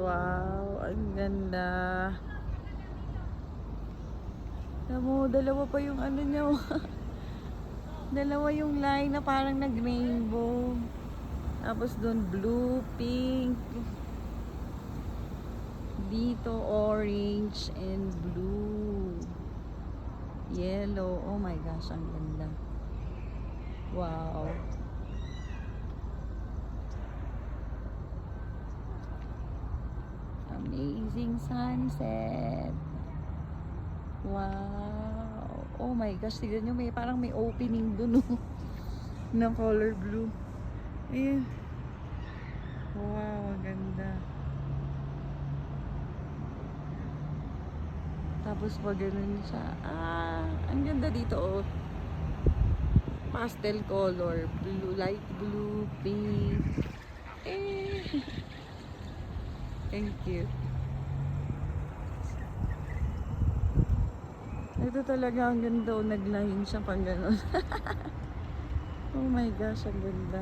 Wow, ang ganda. Alam mo, dalawa pa yung ano niya. Dalawa yung line na parang nag-rainbow. Tapos doon blue, pink. Dito orange and blue. Yellow. Oh my gosh, ang ganda. Wow. Amazing sunset. Wow. Oh my gosh, tignan nyo, parang may opening dun, oh, ng color blue. Ayan. Wow, ang ganda. Tapos pag ganun siya, ang ganda dito, oh. Pastel color, blue, light blue, pink. Eh. Thank you. Ito talaga ang ganda, oh, nagline siya pang ganun. Oh my gosh, ang ganda.